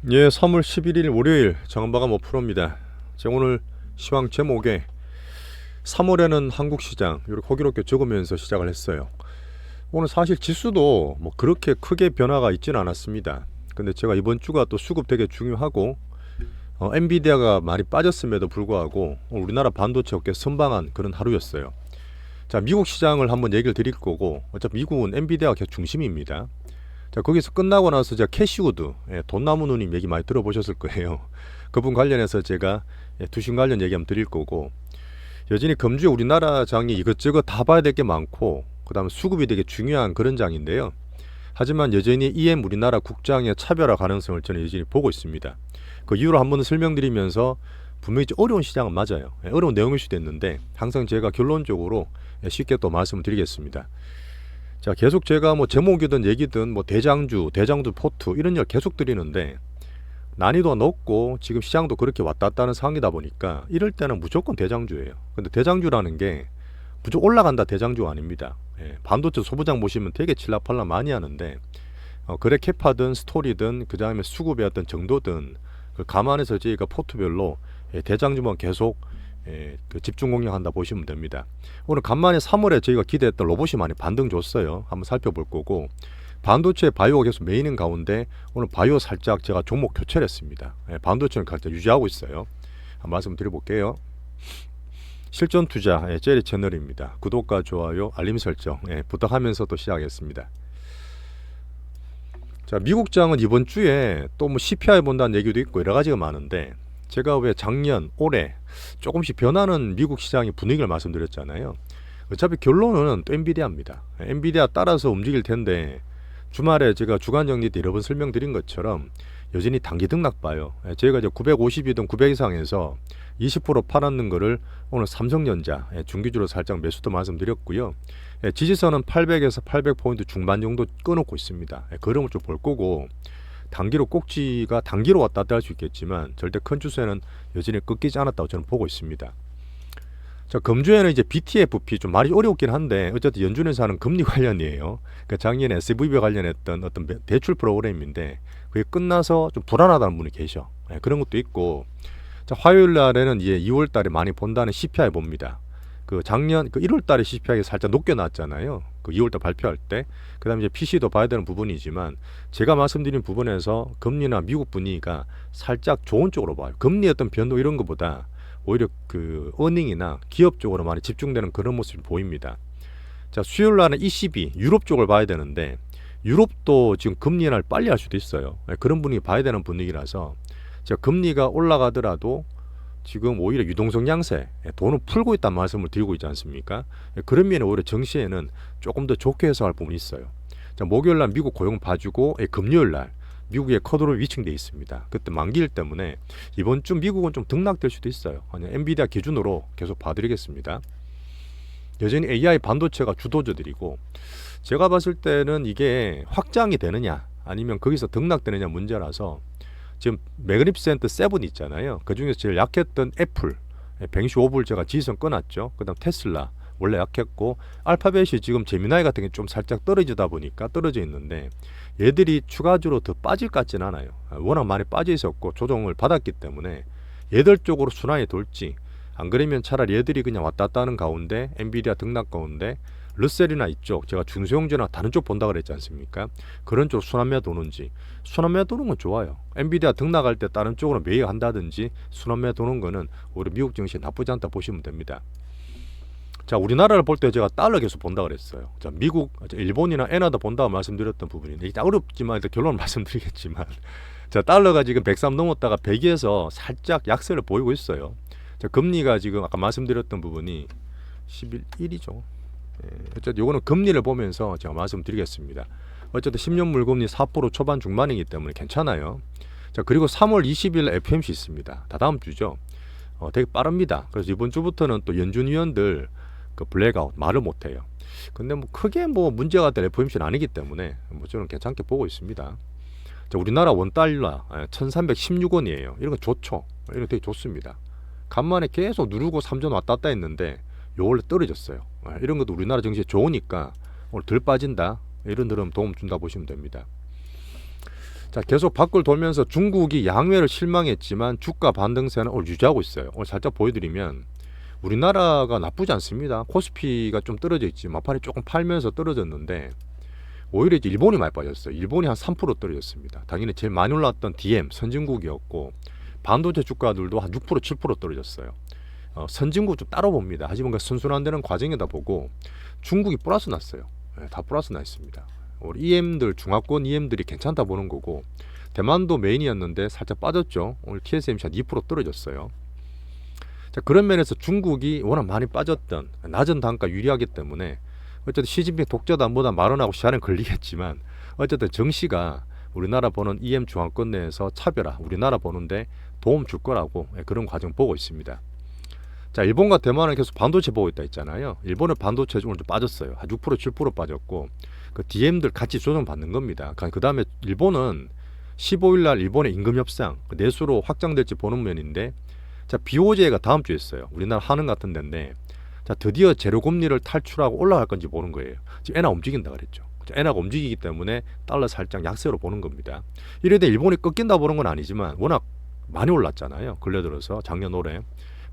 예, 3월 11일 월요일 정은바가 프로입니다. 제가 오늘 시황 제목에 3월에는 한국 시장 이렇게 호기롭게 적으면서 시작을 했어요. 오늘 사실 지수도 뭐 그렇게 크게 변화가 있지는 않았습니다. 근데 제가 이번 주가 또 수급 되게 중요하고 엔비디아가 많이 빠졌음에도 불구하고 우리나라 반도체 업계 선방한 그런 하루였어요. 자, 미국 시장을 한번 얘기를 드릴 거고, 어차피 미국은 엔비디아가 계속 중심입니다. 자, 거기서 끝나고 나서 제가 캐시우드, 돈나무 누님 얘기 많이 들어보셨을 거예요. 그분 관련해서 제가 투신 관련 얘기 한번 드릴 거고, 여전히 금주에 우리나라 장이 이것저것 다 봐야 될 게 많고, 그 다음에 수급이 되게 중요한 그런 장인데요. 하지만 여전히 EM 우리나라 국장의 차별화 가능성을 저는 여전히 보고 있습니다. 그 이유를 한번 설명드리면서 분명히 어려운 시장은 맞아요. 어려운 내용일 수도 있는데 항상 제가 결론적으로 쉽게 또 말씀을 드리겠습니다. 자, 계속 제가 뭐 제목이든 얘기든 뭐 대장주 포트 이런 걸 계속 드리는데 난이도가 높고 지금 시장도 그렇게 왔다 갔다 하는 상황이다 보니까 이럴 때는 무조건 대장주예요. 근데 대장주라는 게 무조건 올라간다 대장주가 아닙니다. 반도체 소부장 보시면 되게 칠라팔라 많이 하는데 그래 캐파든 스토리든 그 다음에 수급의 어떤 정도든 그 감안해서 저희가 포트별로 대장주만 계속 그 집중 공략한다 보시면 됩니다. 오늘 간만에 3월에 저희가 기대했던 로봇이 많이 반등 줬어요. 한번 살펴볼 거고, 반도체 바이오가 계속 메인인 가운데 오늘 바이오 살짝 제가 종목 교체를 했습니다. 반도체는 살짝 유지하고 있어요. 한번 말씀 드려볼게요. 실전 투자 제리 채널입니다. 구독과 좋아요, 알림 설정 부탁하면서 또 시작하겠습니다. 자, 미국장은 이번 주에 또 뭐 CPI 본다는 얘기도 있고 여러 가지가 많은데, 제가 왜 작년, 올해 조금씩 변하는 미국 시장의 분위기를 말씀드렸잖아요. 어차피 결론은 또 엔비디아입니다. 엔비디아 따라서 움직일 텐데, 주말에 제가 주간 정리 때 여러 번 설명드린 것처럼 여전히 단기 등락 봐요. 저희가 이제 950이든 900 이상에서 20% 팔았는 거를 오늘 삼성전자 중기주로 살짝 매수도 말씀드렸고요. 지지선은 800에서 800포인트 중반 정도 끊어놓고 있습니다. 그런 걸 좀 볼 거고, 단기로 꼭지가 단기로 왔다 갔다 할 수 있겠지만 절대 큰 추세는 여전히 꺾이지 않았다고 저는 보고 있습니다. 자, 금주에는 이제 BTFP 좀 말이 어렵긴 한데 어쨌든 연준에서 하는 금리 관련이에요. 그러니까 작년에 SVB 관련했던 어떤 대출 프로그램인데 그게 끝나서 좀 불안하다는 분이 계셔. 그런 것도 있고, 자, 화요일 날에는 이제 2월 달에 많이 본다는 CPI 봅니다. 그 작년 그 1월 달에 CPI가 살짝 높게 나왔잖아요. 그 2월 달 발표할 때. 그다음에 이제 PC도 봐야 되는 부분이지만 제가 말씀드린 부분에서 금리나 미국 분위기가 살짝 좋은 쪽으로 봐요. 금리 어떤 변동 이런 것보다 오히려 그 어닝이나 기업 쪽으로 많이 집중되는 그런 모습이 보입니다. 자, 수요일 날은 ECB 유럽 쪽을 봐야 되는데 유럽도 지금 금리 인하를 빨리 할 수도 있어요. 그런 분위기 봐야 되는 분위기라서 제가 금리가 올라가더라도 지금 오히려 유동성 양세, 돈을 풀고 있다는 말씀을 드리고 있지 않습니까? 그런 면에 오히려 정시에는 조금 더 좋게 해석할 부분이 있어요. 자, 목요일 날 미국 고용 봐주고 금요일 날 미국의 커드로 위층돼 있습니다. 그때 만기일 때문에 이번 주 미국은 좀 등락될 수도 있어요. 아니, 엔비디아 기준으로 계속 봐드리겠습니다. 여전히 AI 반도체가 주도주들이고, 제가 봤을 때는 이게 확장이 되느냐 아니면 거기서 등락되느냐 문제라서 지금 매그니피센트 7 있잖아요. 그 중에서 제일 약했던 애플 165불 제가 지지선 끊었죠. 그 다음 테슬라 원래 약했고, 알파벳이 지금 제미나이 같은 게 좀 살짝 떨어지다 보니까 떨어져 있는데 얘들이 추가적으로 더 빠질 것 같진 않아요. 워낙 많이 빠져 있었고 조정을 받았기 때문에 얘들 쪽으로 순환이 돌지, 안 그러면 차라리 얘들이 그냥 왔다 갔다 하는 가운데 엔비디아 등락 가운데 르셀이나 이쪽 제가 중소형주나 다른 쪽 본다 그랬지 않습니까? 그런 쪽 순환매 도는지, 순환매 도는 건 좋아요. 엔비디아 등락할 때 다른 쪽으로 매입한다든지 순환매 도는 거는 오히려 미국 증시 나쁘지 않다 보시면 됩니다. 자, 우리나라를 볼 때 제가 달러 계속 본다 그랬어요. 자, 미국, 일본이나 엔화도 본다고 말씀드렸던 부분인데 일단 어렵지만 일단 결론을 말씀드리겠지만, 자, 달러가 지금 103 넘었다가 100에서 살짝 약세를 보이고 있어요. 자, 금리가 지금 아까 말씀드렸던 부분이 11일이죠. 어쨌든 요거는 금리를 보면서 제가 말씀드리겠습니다. 어쨌든 10년 물금리 4% 초반 중반이기 때문에 괜찮아요. 자, 그리고 3월 20일 FMC 있습니다. 다 다음 주죠. 되게 빠릅니다. 그래서 이번 주부터는 또 연준 위원들 그 블랙아웃 말을 못해요. 근데 뭐 크게 뭐 문제가 될 FOMC는 아니기 때문에 뭐 저는 괜찮게 보고 있습니다. 자, 우리나라 원달러 1316원이에요. 이런 거 좋죠. 이런 거 되게 좋습니다. 간만에 계속 누르고 3전 왔다 갔다 했는데 요 원래 떨어졌어요. 이런 것도 우리나라 정시에 좋으니까 오늘 덜 빠진다, 이런 흐름 도움 준다 보시면 됩니다. 자, 계속 밖을 돌면서 중국이 양회를 실망했지만 주가 반등세는 오늘 유지하고 있어요. 오늘 살짝 보여드리면 우리나라가 나쁘지 않습니다. 코스피가 좀 떨어져 있지, 막판에 조금 팔면서 떨어졌는데 오히려 이제 일본이 많이 빠졌어요. 일본이 한 3% 떨어졌습니다. 당연히 제일 많이 올랐던 DM 선진국이었고, 반도체 주가들도 한 6% 7% 떨어졌어요. 선진국 좀 따로 봅니다. 하지만 그 선순환되는 과정이다 보고 중국이 플러스 났어요. 다 플러스 나 있습니다. 우리 EM들, 중화권 EM들이 괜찮다 보는 거고, 대만도 메인이었는데 살짝 빠졌죠. 오늘 TSMC 한 2% 떨어졌어요. 자, 그런 면에서 중국이 워낙 많이 빠졌던 낮은 단가 유리하기 때문에 어쨌든 시진핑 독자다 뭐다 말은 하고 시간은 걸리겠지만 어쨌든 정시가 우리나라 보는 EM 중화권 내에서 차별화, 우리나라 보는데 도움 줄 거라고 그런 과정 보고 있습니다. 자, 일본과 대만은 계속 반도체 보고 있다 했잖아요. 일본은 반도체 오늘 좀 빠졌어요. 한 6% 7% 빠졌고, 그 DM들 같이 조정받는 겁니다. 그 다음에 일본은 15일 날 일본의 임금 협상 내수로 확장될지 보는 면인데, 자, BOJ가 다음 주에 있어요. 우리나라 하는 같은 데인데, 자, 드디어 재료금리를 탈출하고 올라갈 건지 보는 거예요. 지금 엔화 움직인다 그랬죠. 엔화가 움직이기 때문에 달러 살짝 약세로 보는 겁니다. 이래도 일본이 꺾인다 보는 건 아니지만 워낙 많이 올랐잖아요. 근래 들어서 작년 올해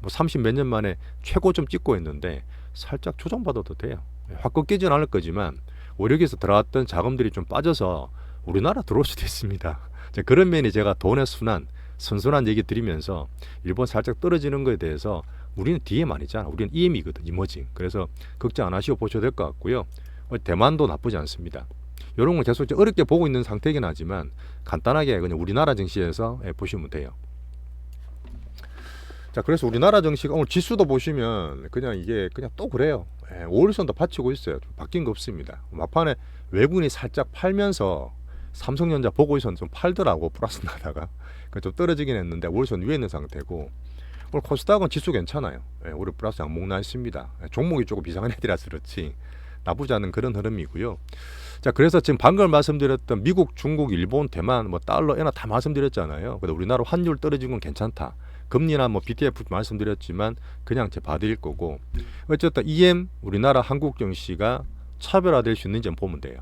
뭐 30 몇 년 만에 최고점 찍고 있는데 살짝 조정받아도 돼요. 확 꺾이진 않을 거지만 오히려 여기서 들어왔던 자금들이 좀 빠져서 우리나라 들어올 수도 있습니다. 그런 면이 제가 돈의 순환, 선순환 얘기 드리면서 일본 살짝 떨어지는 거에 대해서 우리는 DM 아니잖아. 우리는 EM이거든, 이머징. 그래서 걱정 안 하시고 보셔도 될 것 같고요. 대만도 나쁘지 않습니다. 이런 건 계속 어렵게 보고 있는 상태이긴 하지만 간단하게 그냥 우리나라 증시에서 보시면 돼요. 자, 그래서 우리나라 증시가 오늘 지수도 보시면 그냥 이게 그냥 또 그래요. 5일선도 받치고 있어요. 바뀐 거 없습니다. 막판에 외국인이 살짝 팔면서 삼성전자 보고선 좀 팔더라고, 플러스 나다가. 좀 떨어지긴 했는데 5일선 위에 있는 상태고, 오늘 코스닥은 지수 괜찮아요. 오늘 플러스 양목 나 있습니다. 종목이 조금 이상한 애들이라서 그렇지 나쁘지 않은 그런 흐름이고요. 자, 그래서 지금 방금 말씀드렸던 미국, 중국, 일본, 대만, 뭐 달러, 엔화 다 말씀드렸잖아요. 근데 우리나라 환율 떨어진 건 괜찮다. 금리나 뭐 BTF 말씀드렸지만 그냥 제 봐드릴 거고, 어쨌든 EM 우리나라 한국 증시가 차별화될 수 있는지 보면 돼요.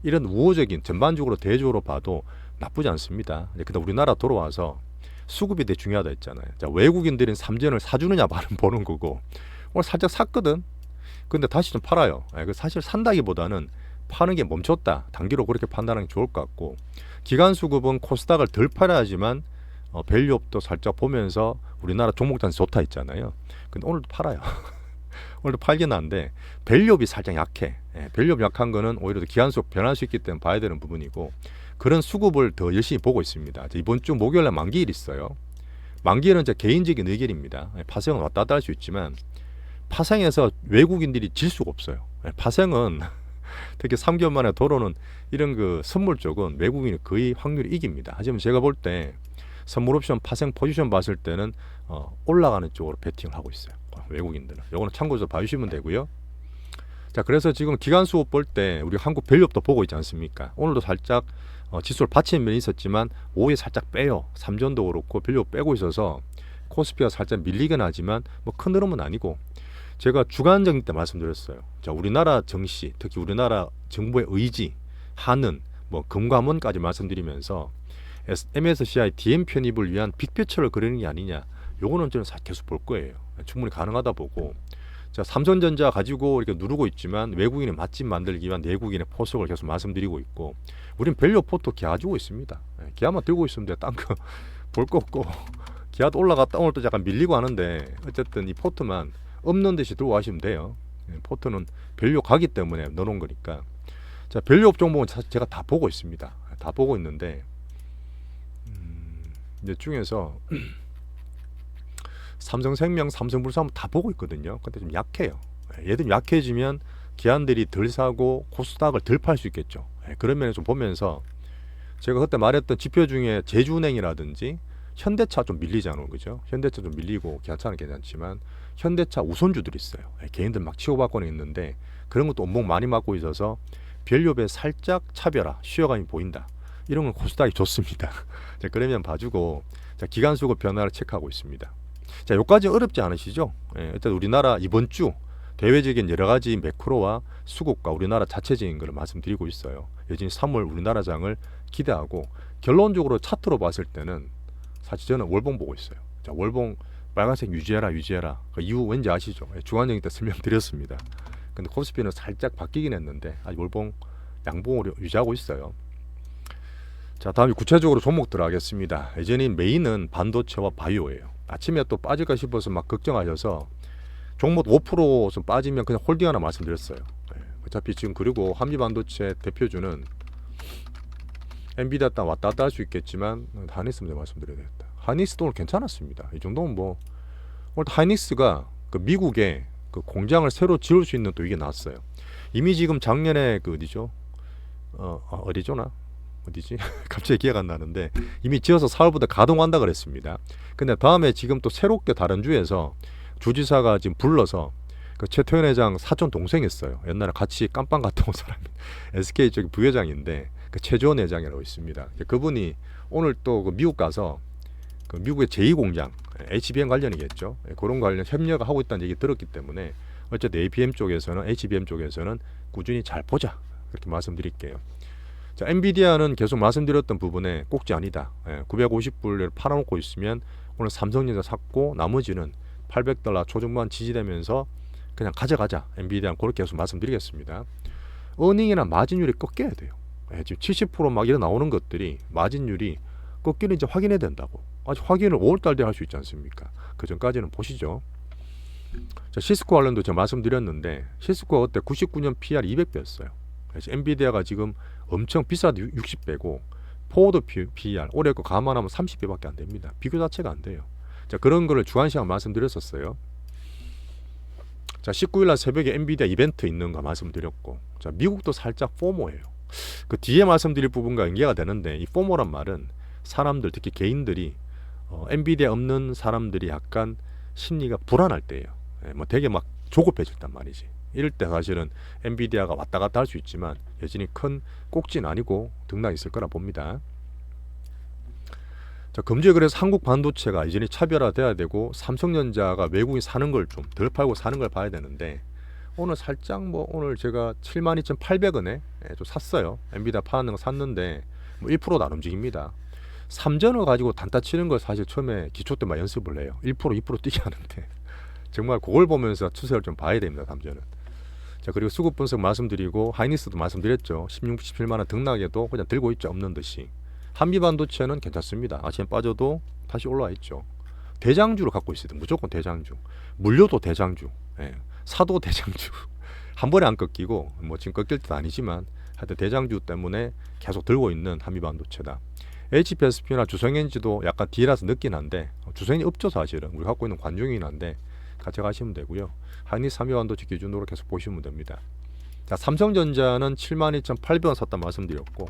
이런 우호적인 전반적으로 대조로 봐도 나쁘지 않습니다. 근데 우리나라 돌아와서 수급이 되게 중요하다 했잖아요. 자, 외국인들은 삼전을 사주느냐 보는 거고, 오늘 살짝 샀거든. 근데 다시 좀 팔아요. 사실 산다기보다는 파는 게 멈췄다, 단기로 그렇게 판단하는 게 좋을 것 같고, 기관 수급은 코스닥을 덜 팔아야지만 밸류업도 살짝 보면서 우리나라 종목 단수 좋다 했잖아요. 근데 오늘도 팔아요. 오늘도 팔긴 한데 밸류업이 살짝 약해. 밸류업 약한 거는 오히려 기관 수급 변할 수 있기 때문에 봐야 되는 부분이고, 그런 수급을 더 열심히 보고 있습니다. 이번 주 목요일에 만기일 있어요. 만기일은 제 개인적인 의견입니다. 파생은 왔다 갔다 할 수 있지만 파생에서 외국인들이 질 수가 없어요. 파생은 특히 3개월 만에 돌아오는 이런 그 선물 쪽은 외국인이 거의 확률이 이깁니다. 하지만 제가 볼 때 선물 옵션 파생 포지션 봤을 때는 올라가는 쪽으로 베팅을 하고 있어요. 외국인들은. 요거는 참고해서 봐주시면 되고요. 자, 그래서 지금 기관 수급 볼 때 우리 한국 밸류업도 보고 있지 않습니까? 오늘도 살짝 지수를 받치는 면이 있었지만 오후에 살짝 빼요. 삼전도 그렇고 밸류업 빼고 있어서 코스피가 살짝 밀리긴 하지만 뭐 큰 흐름은 아니고, 제가 주간 정리 때 말씀드렸어요. 자, 우리나라 정시, 특히 우리나라 정부의 의지, 한은, 뭐 금감원까지 말씀드리면서 MSCI DM 편입을 위한 빅피처를 그리는 게 아니냐. 요거는 저는 계속 볼 거예요. 충분히 가능하다 보고. 자, 삼성전자 가지고 이렇게 누르고 있지만 외국인의 맛집 만들기 위한 내국인의 포석을 계속 말씀드리고 있고, 우린 밸류 포트 기아 주고 있습니다. 기아만 들고 있으면 돼. 딴 거 볼 거 없고. 기아도 올라갔다 오늘 또 약간 밀리고 하는데 어쨌든 이 포트만 없는 듯이 들고 가시면 돼요. 포트는 밸류 가기 때문에 넣어놓은 거니까. 자, 밸류업 종목은 제가 다 보고 있습니다. 다 보고 있는데 이제 중에서 삼성생명, 삼성물산 다 보고 있거든요. 근데 좀 약해요. 얘들 약해지면 기관들이 덜 사고 코스닥을 덜 팔 수 있겠죠. 그런 면에서 좀 보면서 제가 그때 말했던 지표 중에 제주은행이라든지 현대차 좀 밀리잖아요. 그죠? 현대차 좀 밀리고 기아차는 괜찮지만 현대차 우선주들이 있어요. 개인들 막 치고받고는 있는데 그런 것도 원목 많이 맞고 있어서 밸류업에 살짝 차별화, 쉬어감이 보인다. 이런 건 코스닥이 좋습니다. 자, 그러면 봐주고, 자, 기관 수급 변화를 체크하고 있습니다. 자, 여기까지 어렵지 않으시죠? 일단 우리나라 이번 주 대외적인 여러 가지 매크로와 수급과 우리나라 자체적인 것을 말씀드리고 있어요. 여전히 3월 우리나라 장을 기대하고 결론적으로 차트로 봤을 때는 사실 저는 월봉 보고 있어요. 자, 월봉 빨간색 유지해라. 그 이유 왠지 아시죠? 주간정리 때 설명드렸습니다. 근데 코스피는 살짝 바뀌긴 했는데 아직 월봉 양봉으로 유지하고 있어요. 자, 다음에 구체적으로 종목 들어가겠습니다. 예전에 메인은 반도체와 바이오예요. 아침에 또 빠질까 싶어서 막 걱정하셔서 종목 5%좀 빠지면 그냥 홀딩 하나 말씀드렸어요. 어차피 지금 그리고 한미반도체 대표주는 엔비디아 땅 왔다 갔다 할 수 있겠지만 하이닉스 먼저 말씀드려야 되겠다. 하이닉스도 오늘 괜찮았습니다. 이 정도면 뭐 오늘 하이닉스가 그 미국에 그 공장을 새로 지을 수 있는 또 이게 나왔어요. 이미 지금 작년에 그 어디죠? 어디죠나? 어디지? 갑자기 기억 안 나는데 이미 지어서 4월부터 가동한다 그랬습니다. 근데 다음에 지금 또 새롭게 다른 주에서 주지사가 지금 불러서 그 최태원 회장 사촌 동생이었어요. 옛날에 같이 깜빵 갔다 온 사람이 SK 쪽 부회장인데 그 최재원 회장이라고 있습니다. 그분이 오늘 또 그 미국 가서 그 미국의 제2공장 HBM 관련이겠죠. 그런 관련 협력을 하고 있다는 얘기 들었기 때문에 어쨌든 ABM 쪽에서는 HBM 쪽에서는 꾸준히 잘 보자 그렇게 말씀드릴게요. 자, 엔비디아는 계속 말씀드렸던 부분에 꼭지 아니다. 950불을 팔아놓고 있으면 오늘 삼성전자 샀고 나머지는 $800 초중반 지지되면서 그냥 가져가자. 엔비디아는 그렇게 계속 말씀드리겠습니다. 어닝이나 마진율이 꺾여야 돼요. 지금 70% 막 이래 나오는 것들이 마진율이 꺾이는 이제 확인해야 된다고. 아직 확인을 5월달 돼 할 수 있지 않습니까? 그 전까지는 보시죠. 자, 시스코 관련도 제가 말씀드렸는데 시스코가 그때 99년 PR 200배였어요. 그래서 엔비디아가 지금 엄청 비싸도 60배고 포워드 PER 올해 거 감안하면 30배밖에 안 됩니다. 비교 자체가 안 돼요. 자, 그런 거를 주간시장 말씀드렸었어요. 자, 19일날 새벽에 엔비디아 이벤트 있는 거 말씀드렸고, 자, 미국도 살짝 포모예요. 그 뒤에 말씀드릴 부분과 연계가 되는데 이 포모란 말은 사람들 특히 개인들이 엔비디아 없는 사람들이 약간 심리가 불안할 때예요. 뭐 되게 막 조급해졌단 말이지. 이럴 때 사실은 엔비디아가 왔다 갔다 할 수 있지만 여전히 큰 꼭지는 아니고 등락이 있을 거라 봅니다. 자, 금주에 그래서 한국 반도체가 이전에 차별화돼야 되고 삼성전자가 외국인 사는 걸 좀 덜 팔고 사는 걸 봐야 되는데 오늘 살짝 뭐 오늘 제가 72,800원에 좀 샀어요. 엔비디아 파는 거 샀는데 뭐 1%도 안 움직입니다. 삼전을 가지고 단타 치는 걸 사실 처음에 기초 때 막 연습을 해요. 1% 2% 뛰게 하는데 정말 그걸 보면서 추세를 좀 봐야 됩니다. 삼전은. 자, 그리고 수급 분석 말씀드리고 하이닉스도 말씀드렸죠. 16, 17만원 등락에도 그냥 들고 있죠. 없는 듯이. 한미반도체는 괜찮습니다. 아침에 빠져도 다시 올라와 있죠. 대장주를 갖고 있어야 돼. 무조건 대장주. 물류도 대장주. 사도 대장주. 한 번에 안 꺾이고 뭐 지금 꺾일 때도 아니지만 하여튼 대장주 때문에 계속 들고 있는 한미반도체다. HPSP나 주성엔지도 약간 뒤라서 늦긴 한데 주성엔지 없죠 사실은. 우리 갖고 있는 관중이긴 한데 같이 가시면 되고요. 하이닉스 한미반도체 기준으로 계속 보시면 됩니다. 자, 삼성전자는 72,800원 샀다 말씀드렸고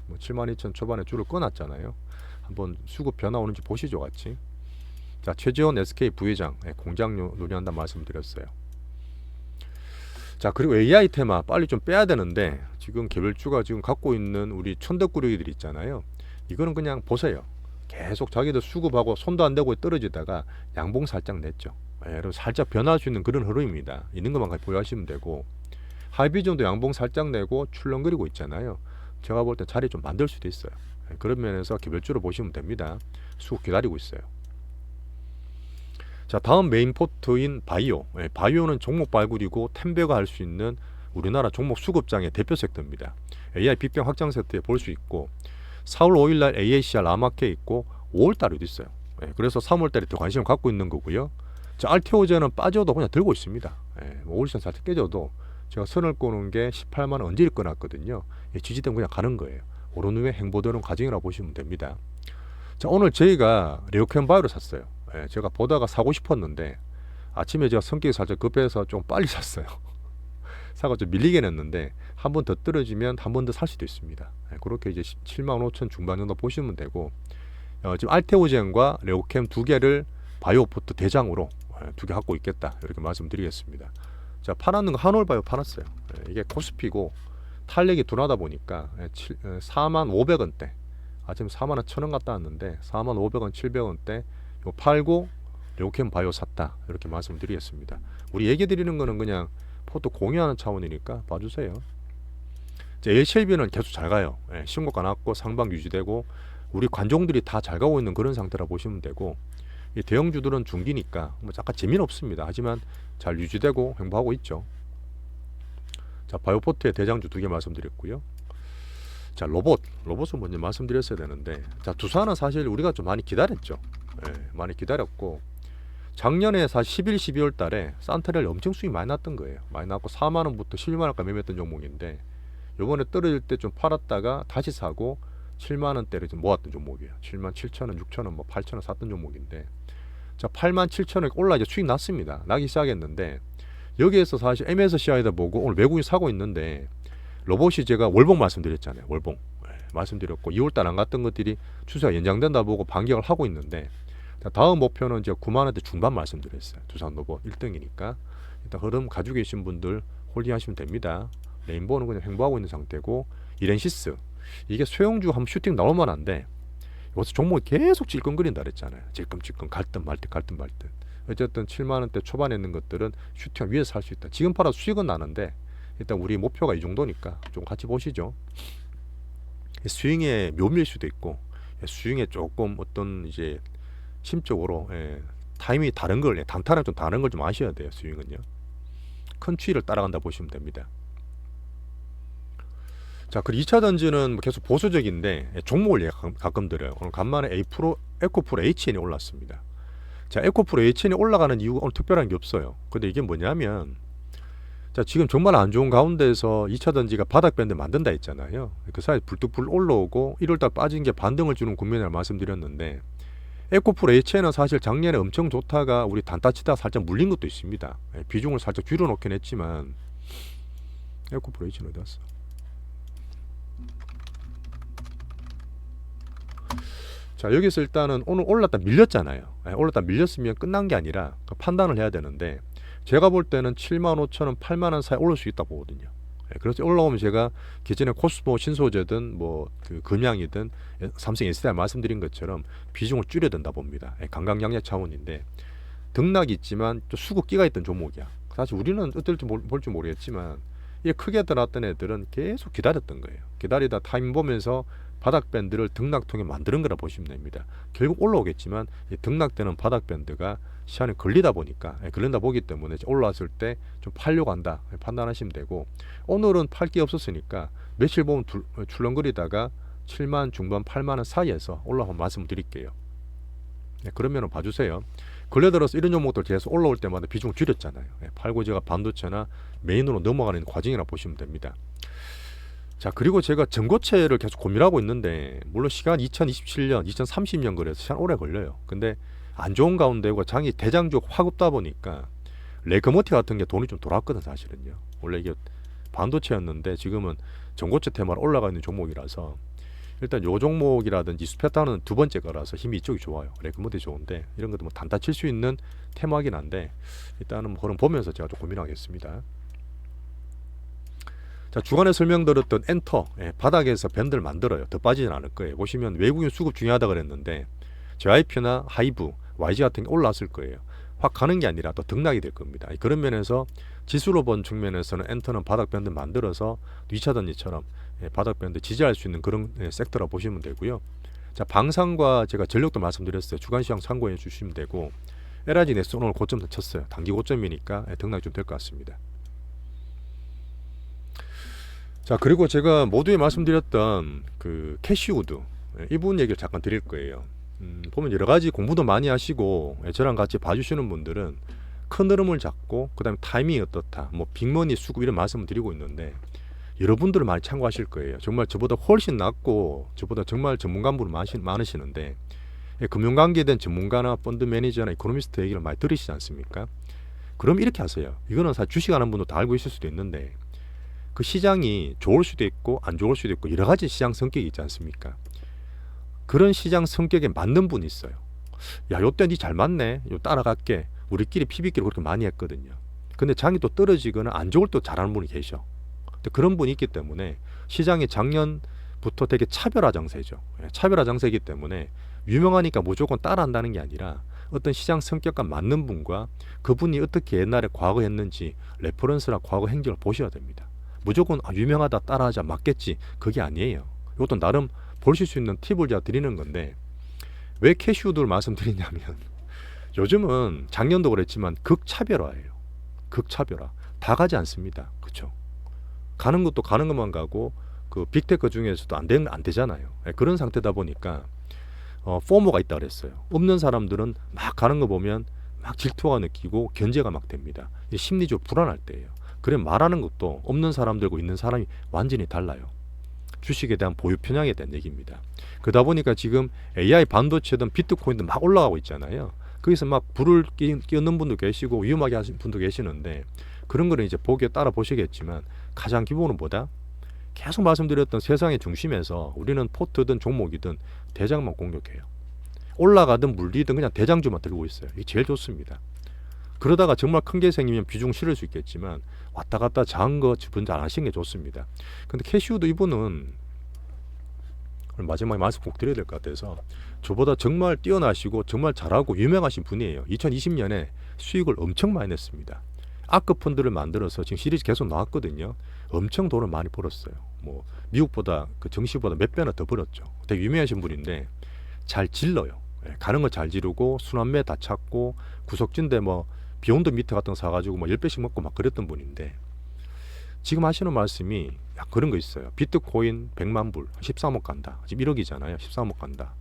뭐 72,000 초반에 줄을 끊었잖아요. 한번 수급 변화 오는지 보시죠 같이. 자, 최재원 SK 부회장 공장 논의한다 말씀드렸어요. 자, 그리고 AI 테마 빨리 좀 빼야 되는데 지금 개별주가 지금 갖고 있는 우리 천덕꾸러기들 있잖아요. 이거는 그냥 보세요. 계속 자기들 수급하고 손도 안 대고 떨어지다가 양봉 살짝 냈죠. 그리고 살짝 변화할 수 있는 그런 흐름입니다. 있는 것만 보유하시면 되고 하이비전도 양봉 살짝 내고 출렁거리고 있잖아요. 제가 볼 때 자리 좀 만들 수도 있어요. 그런 면에서 개별주로 보시면 됩니다. 수급 기다리고 있어요. 자, 다음 메인 포트인 바이오. 바이오는 종목 발굴이고 템베가 할 수 있는 우리나라 종목 수급장의 대표 섹터입니다. AI 빅뱅 확장 세트에 볼 수 있고 4월 5일날 AACR 라마케 있고 5월달에도 있어요. 그래서 3월달에 더 관심을 갖고 있는 거고요. 자, 알테오제는 빠져도 그냥 들고 있습니다. 5일선 살짝 깨져도 제가 선을 꼬는 게 18만원 언제 끊었거든요. 지지대는 그냥 가는 거예요. 오른 후에 행보되는 과정이라고 보시면 됩니다. 자, 오늘 저희가 레오캠 바이오를 샀어요. 제가 보다가 사고 싶었는데 아침에 제가 성격이 살짝 급해서 좀 빨리 샀어요. 사고 좀 밀리게 냈는데 한 번 더 떨어지면 한 번 더 살 수도 있습니다. 그렇게 이제 75,000 중반 정도 보시면 되고 지금 알테오젠과 레오캠 두 개를 바이오 포트 대장으로 두 개 갖고 있겠다 이렇게 말씀드리겠습니다. 자, 팔았는 거 한올바이오 팔았어요. 이게 코스피고 탄력이 둔하다 보니까 45,500원대 아침 41,000원 갔다 왔는데 45,500원 700원대 요 팔고 레오캠 바이오 샀다 이렇게 말씀드리겠습니다. 우리 얘기 드리는 거는 그냥 포트 공유하는 차원이니까 봐주세요. AHLB는 계속 잘 가요. 예, 신고가 났고 상방 유지되고 우리 관종들이 다 잘 가고 있는 그런 상태라 보시면 되고, 이 대형주들은 중기니까 뭐 약간 재미는 없습니다. 하지만 잘 유지되고 행보하고 있죠. 자, 바이오포트의 대장주 두 개 말씀드렸고요. 자, 로봇은 먼저 말씀드렸어야 되는데, 자, 두산은 사실 우리가 좀 많이 기다렸죠. 예, 많이 기다렸고, 작년에 사실 11, 12월 달에 산타렐 엄청 수익 많이 났던 거예요. 많이 났고 4만 원부터 11만 원까지 매매했던 종목인데, 요번에 떨어질 때 좀 팔았다가 다시 사고 7만 원대를 좀 모았던 종목이에요. 7만 7천 원, 6천 원, 뭐 8천 원 샀던 종목인데, 자, 8만 7천 원 올라 이제 수익 났습니다. 나기 시작했는데, 여기에서 사실 MSCI다 보고 오늘 외국인 사고 있는데, 로봇이 제가 월봉 말씀드렸잖아요. 월봉 말씀드렸고 2월달 안 갔던 것들이 추세가 연장된다 보고 반격을 하고 있는데, 다음 목표는 이제 9만 원대 중반 말씀드렸어요. 두산 로봇 1등이니까 일단 흐름 가지고 계신 분들 홀딩 하시면 됩니다. 레인보우는 그냥 횡보하고 있는 상태고, 이렌시스 이게 소형주 한번 슈팅 나올 만한데 여기서 종목이 계속 찔끔거린다 그랬잖아요. 찔끔찔끔 갈듯 말듯 갈듯 말듯. 어쨌든 7만 원대 초반에 있는 것들은 슈팅 위에서 살 수 있다. 지금 팔아도 수익은 나는데 일단 우리 목표가 이 정도니까 좀 같이 보시죠. 스윙의 묘미일 수도 있고, 스윙에 조금 어떤 이제 심적으로 타이밍이 다른 걸, 단타랑 좀 다른 걸 좀 아셔야 돼요. 스윙은요. 큰 추이를 따라간다 보시면 됩니다. 자, 그리고 2차 전지는 계속 보수적인데 종목을 가끔 드려요. 오늘 간만에 에코프로 HN이 올랐습니다. 자, 에코프로 HN이 올라가는 이유가 오늘 특별한 게 없어요. 근데 이게 뭐냐면, 자, 지금 정말 안 좋은 가운데에서 2차 전지가 바닥 밴드 만든다 했잖아요. 그 사이 불뚝불 올라오고 1월달 빠진 게 반등을 주는 국면이라고 말씀드렸는데, 에코프로 HN은 사실 작년에 엄청 좋다가 우리 단타 치다가 살짝 물린 것도 있습니다. 비중을 살짝 줄여놓긴 했지만, 에코프로 HN 어디 갔어? 자, 여기서 일단은 오늘 올랐다 밀렸잖아요. 올랐다 밀렸으면 끝난 게 아니라 판단을 해야 되는데, 제가 볼 때는 7만 5천 원, 8만 원 사이 올릴 수 있다 보거든요. 그래서 올라오면 제가 기존에 코스모 신소재든 뭐 그 금양이든 삼성 SDI 말씀드린 것처럼 비중을 줄여야 된다 봅니다. 강강약약 차원인데, 등락이 있지만 또 수급기가 있던 종목이야. 사실 우리는 어떨지 볼지 모르겠지만 이게 크게 들어왔던 애들은 계속 기다렸던 거예요. 기다리다 타임 보면서 바닥 밴드를 등락통에 만드는 거라 보시면 됩니다. 결국 올라오겠지만 등락되는 바닥 밴드가 시간이 걸리다 보기 때문에 올라왔을 때 좀 팔려고 한다 판단하시면 되고, 오늘은 팔 게 없었으니까 며칠 보면 출렁거리다가 7만 중반 8만 원 사이에서 올라오면 말씀드릴게요. 그러면 봐주세요. 근래 들어서 이런 종목들 계속 올라올 때마다 비중을 줄였잖아요. 팔고 제가 반도체나 메인으로 넘어가는 과정이라 보시면 됩니다. 자, 그리고 제가 전고체를 계속 고민하고 있는데, 물론 시간 2027년, 2030년 그래서 시간 오래 걸려요. 근데 안 좋은 가운데고 장이 대장주 확 없다 보니까 레거모티 같은 게 돈이 좀 돌았거든 사실은요. 원래 이게 반도체였는데 지금은 전고체 테마로 올라가 있는 종목이라서, 일단 요 종목이라든지 스페타는 두 번째 거라서 힘이 이쪽이 좋아요. 레거모티 좋은데 이런 것도 뭐 단타 칠 수 있는 테마긴 한데, 일단은 그런 보면서 제가 좀 고민하겠습니다. 자, 주간에 설명드렸던 엔터, 바닥에서 밴드를 만들어요. 더 빠지진 않을 거예요. 보시면 외국인 수급 중요하다 그랬는데 JYP나 하이브, YG 같은 게 올라왔을 거예요. 확 가는 게 아니라 또 등락이 될 겁니다. 그런 면에서 지수로 본 측면에서는 엔터는 바닥 밴드 만들어서 2차 전지처럼 바닥 밴드 지지할 수 있는 그런 섹터라 보시면 되고요. 자, 방산과 제가 전력도 말씀드렸어요. 주간 시장 참고해 주시면 되고, LIG 넥스 오늘 고점 쳤어요. 단기 고점이니까 등락이 좀 될 것 같습니다. 자, 그리고 제가 모두에 말씀드렸던 그 캐시우드, 이분 얘기를 잠깐 드릴 거예요. 보면 여러 가지 공부도 많이 하시고 저랑 같이 봐주시는 분들은 큰 흐름을 잡고 그다음에 타이밍이 어떻다, 뭐 빅머니 수급 이런 말씀을 드리고 있는데, 여러분들은 많이 참고하실 거예요. 정말 저보다 훨씬 낫고 저보다 정말 전문가분들 많으시는데, 금융관계에 대한 전문가나 펀드 매니저나 이코노미스트 얘기를 많이 들으시지 않습니까? 그럼 이렇게 하세요. 이거는 사실 주식하는 분도 다 알고 있을 수도 있는데, 그 시장이 좋을 수도 있고 안 좋을 수도 있고 여러 가지 시장 성격이 있지 않습니까? 그런 시장 성격에 맞는 분이 있어요. 야, 요때 니 잘 맞네, 요 따라갈게. 우리끼리 PB끼리 그렇게 많이 했거든요. 근데 장이 또 떨어지거나 안 좋을 때 잘하는 분이 계셔. 근데 그런 분이 있기 때문에 시장이 작년부터 되게 차별화 장세죠. 차별화 장세이기 때문에 유명하니까 무조건 따라한다는 게 아니라 어떤 시장 성격과 맞는 분과 그분이 어떻게 옛날에 과거 했는지 레퍼런스나 과거 행적을 보셔야 됩니다. 무조건 유명하다 따라하자 맞겠지 그게 아니에요. 이것도 나름 보실 수 있는 팁을 제가 드리는 건데 왜 캐시우드를 말씀드리냐면 요즘은 작년도 그랬지만 극차별화예요. 극차별화. 다 가지 않습니다. 그렇죠? 가는 것도 가는 것만 가고 그 빅테크 중에서도 안 되잖아요. 그런 상태다 보니까 포모가 있다 그랬어요. 없는 사람들은 막 가는 거 보면 막 질투가 느끼고 견제가 막 됩니다. 심리적으로 불안할 때예요. 그래 말하는 것도 없는 사람들과 있는 사람이 완전히 달라요. 주식에 대한 보유 편향에 대한 얘기입니다. 그러다 보니까 지금 AI 반도체든 비트코인도 막 올라가고 있잖아요. 거기서 막 불을 끼얹는 분도 계시고 위험하게 하시는 분도 계시는데 그런 거는 이제 보기에 따라 보시겠지만 가장 기본은 뭐다? 계속 말씀드렸던 세상의 중심에서 우리는 포트든 종목이든 대장만 공격해요. 올라가든 물리든 그냥 대장주만 들고 있어요. 이게 제일 좋습니다. 그러다가 정말 큰 게 생기면 비중 실을 수 있겠지만 왔다 갔다 작은 거 분들 안 하시는 게 좋습니다. 근데 캐시우드 이분은 마지막에 말씀 꼭 드려야 될 것 같아서 저보다 정말 뛰어나시고 정말 잘하고 유명하신 분이에요. 2020년에 수익을 엄청 많이 냈습니다. 아크 펀드를 만들어서 지금 시리즈 계속 나왔거든요. 엄청 돈을 많이 벌었어요. 뭐 미국보다 그 정시보다 몇 배나 더 벌었죠. 되게 유명하신 분인데 잘 질러요. 가는 거 잘 지르고 순환매 다 찾고 구석진데 뭐 비욘드 미트 같은 거 사가지고 뭐 10배씩 먹고 막 그랬던 분인데 지금 하시는 말씀이 그런 거 있어요. 비트코인 100만 불 13억 간다. 지금 1억이잖아요. 13억 간다.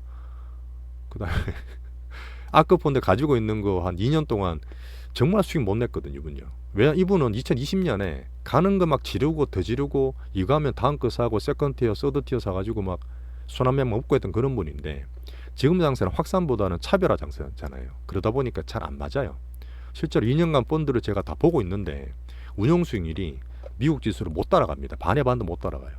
그 다음에 아크펀드 가지고 있는 거 한 2년 동안 정말 수익 못 냈거든요. 이분요. 왜? 이분은 2020년에 가는 거 막 지르고 더 지르고 이거 하면 다음 거 사고 세컨티어 서드티어 사가지고 막 순환매 먹고 했던 그런 분인데 지금 장세는 확산보다는 차별화 장세잖아요. 그러다 보니까 잘 안 맞아요. 실제로 2년간 펀드를 제가 다 보고 있는데 운용 수익률이 미국 지수를 못 따라갑니다. 반의 반도 못 따라가요.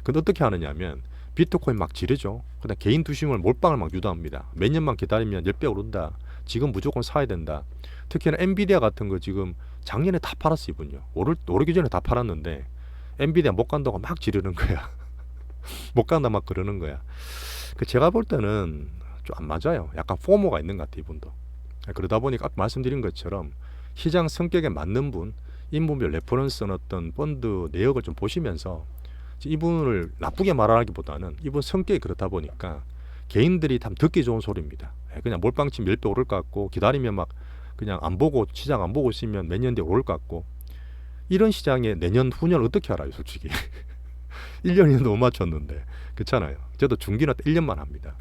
근데 어떻게 하느냐면 비트코인 막 지르죠. 그다음 개인 투심을 몰빵을 막 유도합니다. 몇 년만 기다리면 10배 오른다. 지금 무조건 사야 된다. 특히나 엔비디아 같은 거 지금 작년에 다 팔았어 이분요. 오르기 전에 다 팔았는데 엔비디아 못 간다고 막 지르는 거야. 못 간다 막 그러는 거야. 제가 볼 때는 좀 안 맞아요. 약간 포모가 있는 것 같아 이분도. 그러다 보니까 아까 말씀드린 것처럼 시장 성격에 맞는 분, 인분별 레퍼런스 어떤 펀드 내역을 좀 보시면서 이분을 나쁘게 말하기보다는 이분 성격이 그렇다 보니까 개인들이 다 듣기 좋은 소리입니다. 그냥 몰빵치 10배 오를 것 같고 기다리면 막 그냥 안 보고 시장 안 보고 있으면 몇 년 뒤에 오를 것 같고 이런 시장에 내년 후년 어떻게 알아요 솔직히 1년 2년도 못 맞췄는데 그렇잖아요. 저도 중기나 1년만 합니다.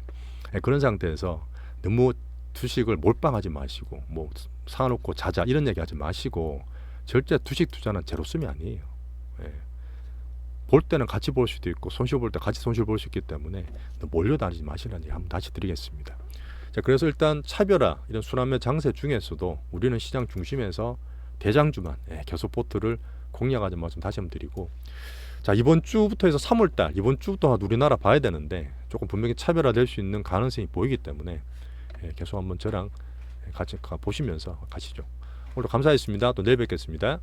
그런 상태에서 너무 주식을 몰빵하지 마시고 뭐 사놓고 자자 이런 얘기 하지 마시고 절대 주식 투자는 제로섬이 아니에요. 볼 때는 같이 볼 수도 있고 손실 볼 때 같이 손실 볼 수 있기 때문에 몰려다니지 마시라는 얘기 한번 다시 드리겠습니다. 자, 그래서 일단 차별화 이런 순환매 장세 중에서도 우리는 시장 중심에서 대장주만 계속 포트를 공략하지 말씀 다시 한번 드리고 자 이번 주부터 해서 3월달 이번 주부터 우리나라 봐야 되는데 조금 분명히 차별화될 수 있는 가능성이 보이기 때문에 계속 한번 저랑 같이 보시면서 가시죠. 오늘 감사했습니다. 또 내일 뵙겠습니다.